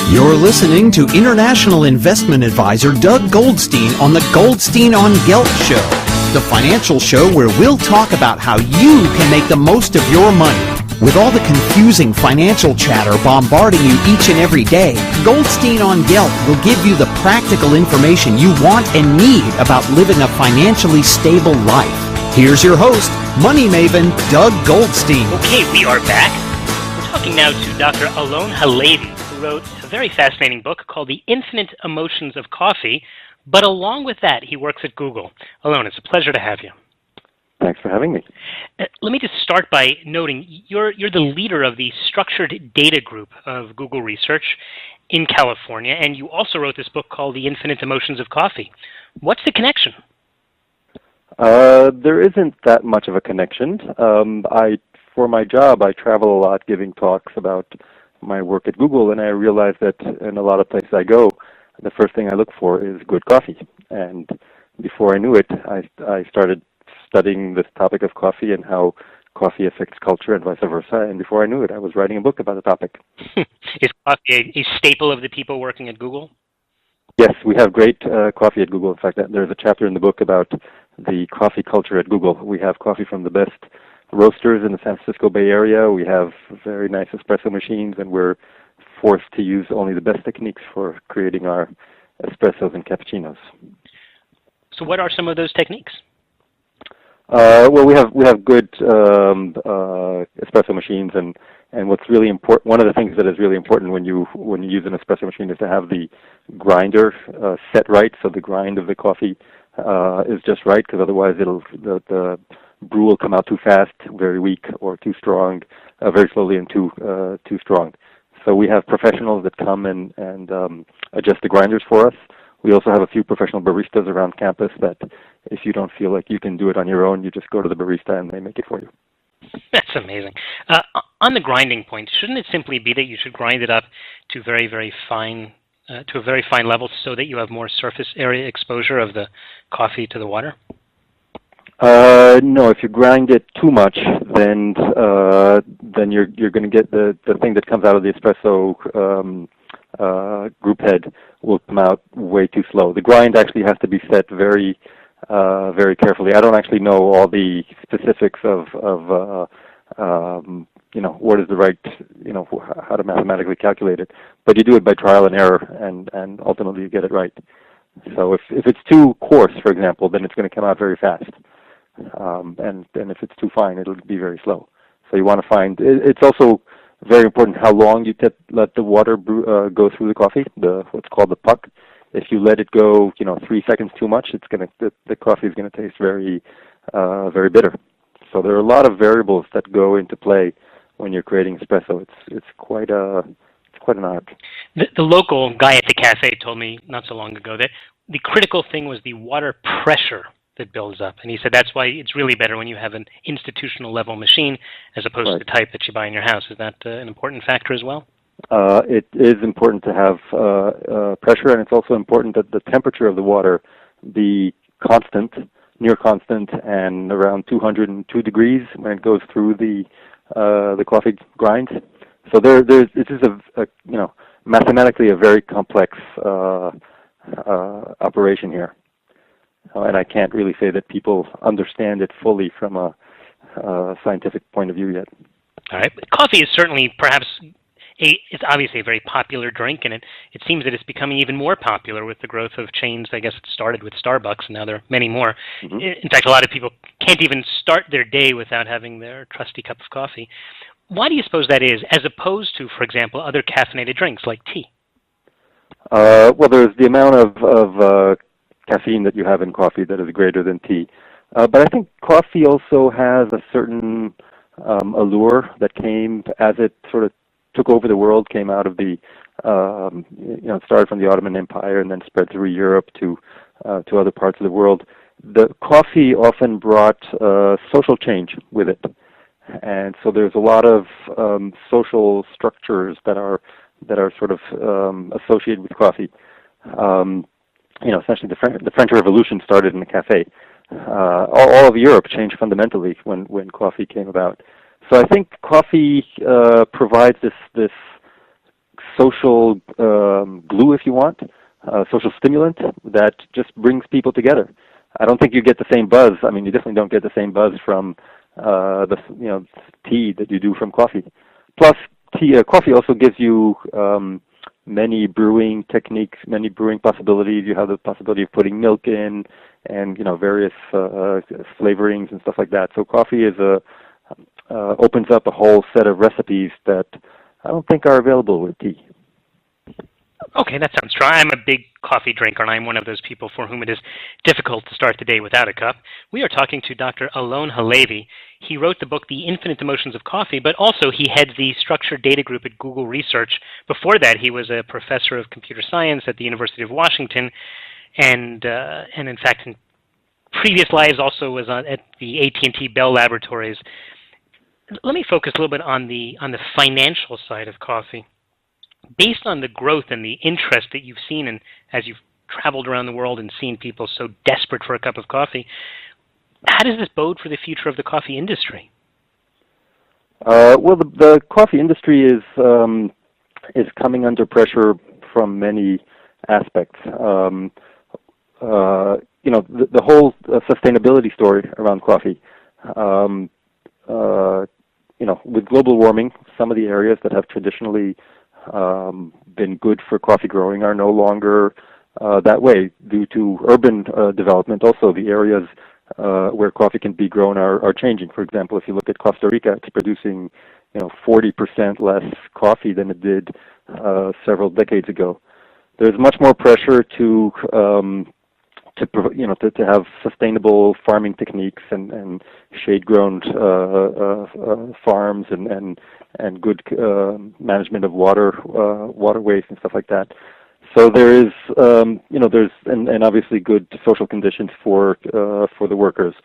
You're listening to international investment advisor Doug Goldstein on the Goldstein on Gelt show, the financial show where we'll talk about how you can make the most of your money. With all the confusing financial chatter bombarding you each and every day, Goldstein on Gelt will give you the practical information you want and need about living a financially stable life. Here's your host, money maven Doug Goldstein. Okay, we are back. We're talking now to Dr. Alon Halevy, who wrote a very fascinating book called The Infinite Emotions of Coffee, but along with that, he works at Google. Alon, it's a pleasure to have you. Thanks for having me. Let me just start by noting you're the leader of the structured data group of Google Research in California, and you also wrote this book called The Infinite Emotions of Coffee. What's the connection? There isn't that much of a connection. For my job, I travel a lot giving talks about my work at Google, and I realize that in a lot of places I go, the first thing I look for is good coffee. And before I knew it, I started studying this topic of coffee and how coffee affects culture and vice versa. And before I knew it, I was writing a book about the topic. Is coffee a staple of the people working at Google? Yes, we have great coffee at Google. In fact, there's a chapter in the book about the coffee culture at Google. We have coffee from the best roasters in the San Francisco Bay Area. We have very nice espresso machines, and we're forced to use only the best techniques for creating our espressos and cappuccinos. So what are some of those techniques? Well, we have good espresso machines, and what's really important. One of the things that is really important when you use an espresso machine is to have the grinder set right, so the grind of the coffee is just right, because otherwise the brew will come out too fast, very weak, or too strong, very slowly, and too strong. So we have professionals that come and adjust the grinders for us. We also have a few professional baristas around campus that if you don't feel like you can do it on your own, you just go to the barista and they make it for you. That's amazing. On the grinding point, shouldn't it simply be that you should grind it up to very, very fine, to a very fine level so that you have more surface area exposure of the coffee to the water? No, if you grind it too much, then you're going to get the thing that comes out of the espresso group head will come out way too slow. The grind actually has to be set very carefully. I don't actually know all the specifics of what is the right, how to mathematically calculate it, but you do it by trial and error, and ultimately you get it right. So if it's too coarse, for example, then it's going to come out very fast. And if it's too fine, it'll be very slow. So you want to find. It's also very important how long you let the water go through the coffee, what's called the puck. If you let it go, 3 seconds too much, the coffee is going to taste very bitter. So there are a lot of variables that go into play when you're creating espresso. It's quite an art. The local guy at the cafe told me not so long ago that the critical thing was the water pressure that builds up. And he said that's why it's really better when you have an institutional level machine as opposed to the type that you buy in your house. Is that an important factor as well? It is important to have pressure, and it's also important that the temperature of the water be constant, near constant, and around 202 degrees when it goes through the coffee grind. So this is a mathematically a very complex operation here. And I can't really say that people understand it fully from a scientific point of view yet. All right. Coffee is certainly perhaps it's obviously a very popular drink, and it seems that it's becoming even more popular with the growth of chains. I guess it started with Starbucks, and now there are many more. Mm-hmm. In fact, a lot of people can't even start their day without having their trusty cup of coffee. Why do you suppose that is, as opposed to, for example, other caffeinated drinks like tea? Well, there's the amount of caffeine that you have in coffee that is greater than tea. But I think coffee also has a certain allure that came as it sort of took over the world, came out of the, it started from the Ottoman Empire and then spread through Europe to other parts of the world. The coffee often brought social change with it. And so there's a lot of social structures that are sort of associated with coffee. Essentially the French Revolution started in a cafe. All of Europe changed fundamentally when coffee came about. So I think coffee provides this social glue, if you want, social stimulant that just brings people together. I don't think you get the same buzz. I mean, you definitely don't get the same buzz from tea that you do from coffee. Plus, coffee also gives you many brewing techniques, many brewing possibilities. You have the possibility of putting milk in, and various flavorings and stuff like that. So coffee is opens up a whole set of recipes that I don't think are available with tea. Okay, that sounds true. I'm a big coffee drinker, and I'm one of those people for whom it is difficult to start the day without a cup. We are talking to Dr. Alon Halevy. He wrote the book, The Infinite Emotions of Coffee, but also he heads the Structured Data Group at Google Research. Before that, he was a professor of computer science at the University of Washington, and in fact, in previous lives also was at the AT&T Bell Laboratories. Let me focus a little bit on the financial side of coffee. Based on the growth and the interest that you've seen, and as you've traveled around the world and seen people so desperate for a cup of coffee, how does this bode for the future of the coffee industry? Well, the coffee industry is coming under pressure from many aspects. The whole sustainability story around coffee. With global warming, some of the areas that have traditionally been good for coffee growing are no longer that way due to urban development. Also, the areas where coffee can be grown are changing. For example, if you look at Costa Rica, it's producing 40% less coffee than it did several decades ago. There's much more pressure to have sustainable farming techniques and shade-grown farms and good management of water waste and stuff like that. So there is there's obviously good social conditions for the workers.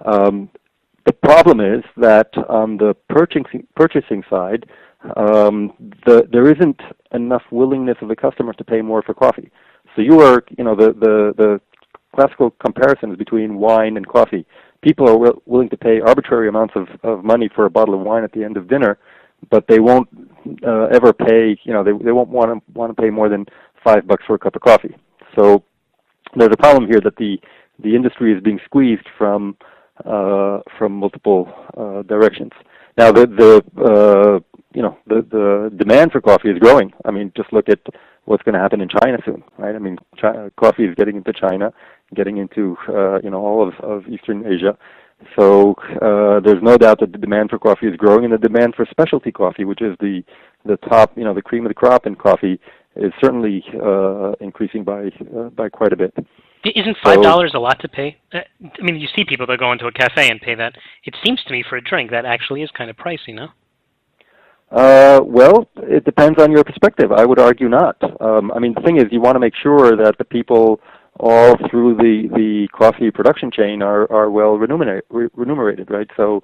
The problem is that on the purchasing side, there isn't enough willingness of the customers to pay more for coffee. So the classical comparisons between wine and coffee. People are willing to pay arbitrary amounts of money for a bottle of wine at the end of dinner, but they won't ever pay. They won't want to pay more than $5 for a cup of coffee. So there's a problem here that the industry is being squeezed from multiple directions. Now the demand for coffee is growing. I mean, just look at what's going to happen in China soon, right? I mean, coffee is getting into China, getting into all of Eastern Asia. So there's no doubt that the demand for coffee is growing, and the demand for specialty coffee, which is the top, the cream of the crop in coffee, is certainly increasing by quite a bit. Isn't $5 a lot to pay? I mean, you see people that go into a cafe and pay that. It seems to me for a drink that actually is kind of pricey, no? Well, it depends on your perspective. I would argue not. I mean, the thing is, you want to make sure that the people all through the coffee production chain are well remunerated, right? So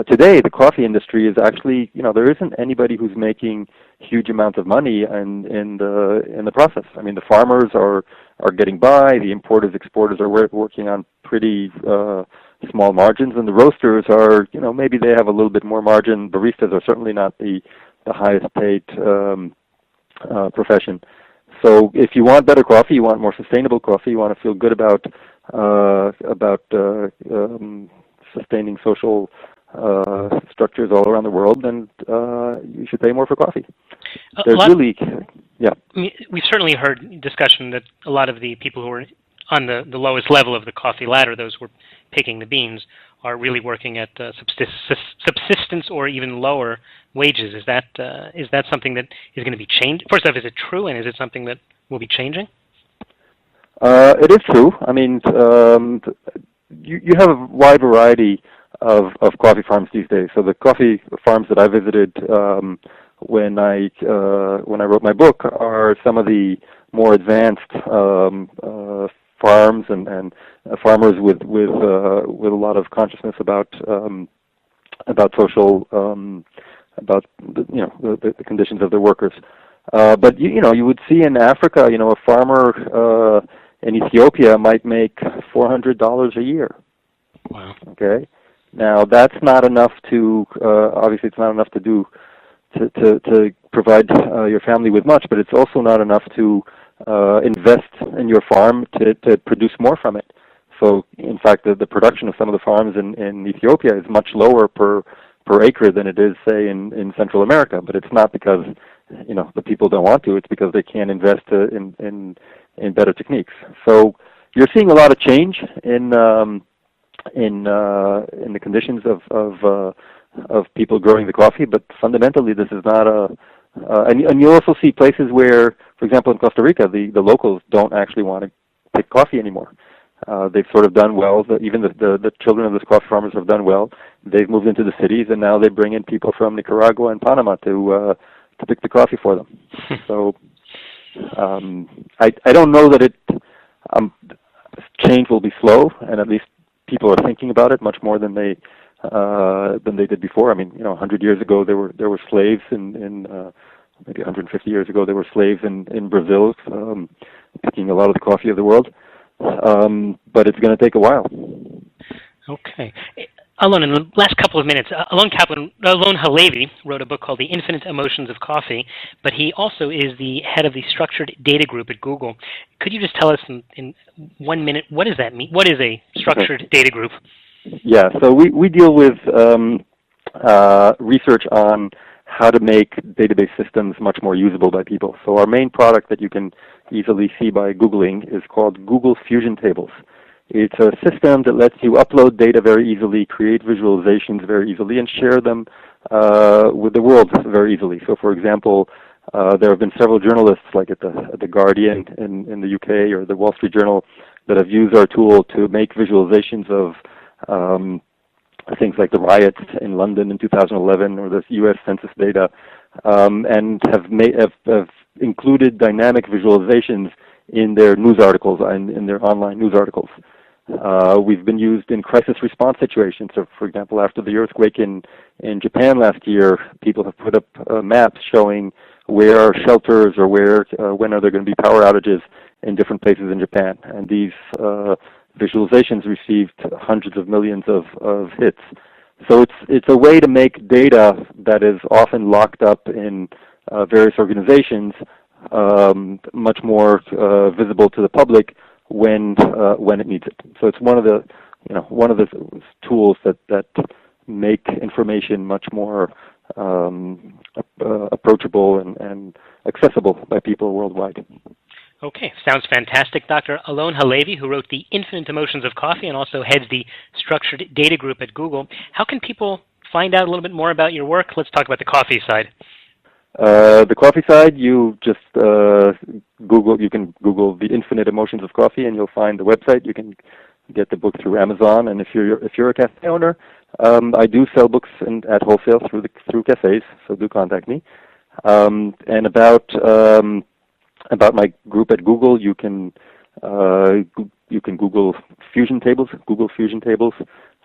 today, the coffee industry is actually, there isn't anybody who's making huge amounts of money in the process. I mean, the farmers are getting by. The importers, exporters are working on pretty small margins, and the roasters are, maybe they have a little bit more margin. Baristas are certainly not the highest paid profession. So if you want better coffee, you want more sustainable coffee, you want to feel good about sustaining social structures all around the world, then you should pay more for coffee. We've certainly heard discussion that a lot of the people who are on the lowest level of the coffee ladder, those who are picking the beans, are really working at subsistence or even lower wages. Is that something that is going to be changed? First off, is it true, and is it something that will be changing? It is true. I mean, you have a wide variety of coffee farms these days. So the coffee farms that I visited when I wrote my book are some of the more advanced farms and farmers with a lot of consciousness about social about the conditions of their workers. But you would see in Africa, a farmer in Ethiopia might make $400 a year. Wow. Okay. Now that's not enough to obviously it's not enough to to provide your family with much, but it's also not enough to invest in your farm to produce more from it. So, in fact, the production of some of the farms in Ethiopia is much lower per acre than it is, say, in Central America. But it's not because the people don't want to; it's because they can't invest in better techniques. So, you're seeing a lot of change in the conditions of people growing the coffee, but fundamentally this is not and you also see places where, for example, in Costa Rica, the locals don't actually want to pick coffee anymore. They've sort of done well. Even the children of those coffee farmers have done well. They've moved into the cities, and now they bring in people from Nicaragua and Panama to pick the coffee for them. So I don't know that change will be slow, and at least people are thinking about it much more than they did before. I mean, 100 years ago there were slaves in maybe 150 years ago there were slaves in Brazil picking a lot of the coffee of the world. But it's going to take a while. Okay. Alon, in the last couple of minutes, Alon Halevy wrote a book called The Infinite Emotions of Coffee, but he also is the head of the Structured Data Group at Google. Could you just tell us in 1 minute, what does that mean? What is a Structured Data Group? Yeah, so we deal with research on how to make database systems much more usable by people. So our main product that you can easily see by Googling is called Google Fusion Tables. It's a system that lets you upload data very easily, create visualizations very easily, and share them with the world very easily. So, for example, there have been several journalists, like at the Guardian in the UK or the Wall Street Journal, that have used our tool to make visualizations of things like the riots in London in 2011 or the U.S. Census data, and have included dynamic visualizations in their news articles and in their online news articles. We've been used in crisis response situations. So, for example, after the earthquake in Japan last year, people have put up maps showing where are shelters or when are there going to be power outages in different places in Japan. And these visualizations received hundreds of millions of hits. So it's a way to make data that is often locked up in various organizations much more visible to the public when it needs it. So it's one of the tools that make information much more approachable and accessible by people worldwide. Okay, sounds fantastic. Dr. Alon Halevy, who wrote The Infinite Emotions of Coffee and also heads the Structured Data Group at Google. How can people find out a little bit more about your work? Let's talk about the coffee side. The coffee side, you just you can Google The Infinite Emotions of Coffee, and you'll find the website. You can get the book through Amazon, and if you're a cafe owner, I do sell books at wholesale through cafes, so do contact me. And about my group at Google, you can Google Fusion Tables, Google Fusion Tables,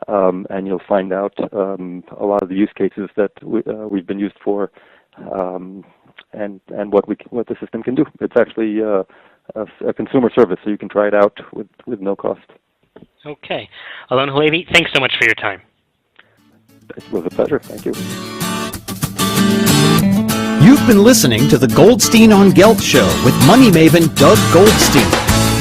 and you'll find out a lot of the use cases that we've been used for, and what the system can do. It's actually a consumer service, so you can try it out with no cost. Okay, Alon Halevy, thanks so much for your time. It was a pleasure. Thank you. You've been listening to the Goldstein on Gelt show with money maven Doug Goldstein.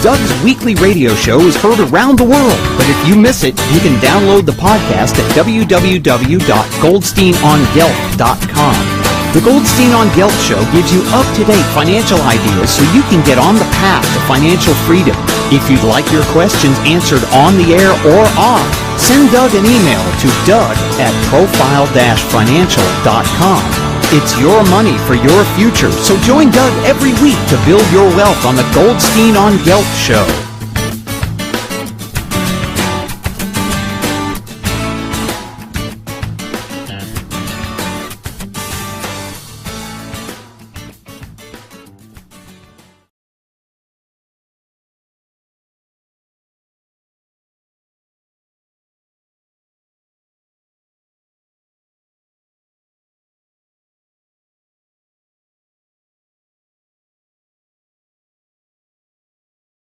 Doug's weekly radio show is heard around the world, but if you miss it, you can download the podcast at www.goldsteinongelt.com. The Goldstein on Gelt show gives you up-to-date financial ideas so you can get on the path to financial freedom. If you'd like your questions answered on the air or off, send Doug an email to doug@profile-financial.com. It's your money for your future, so join Doug every week to build your wealth on the Goldstein on Gelt show.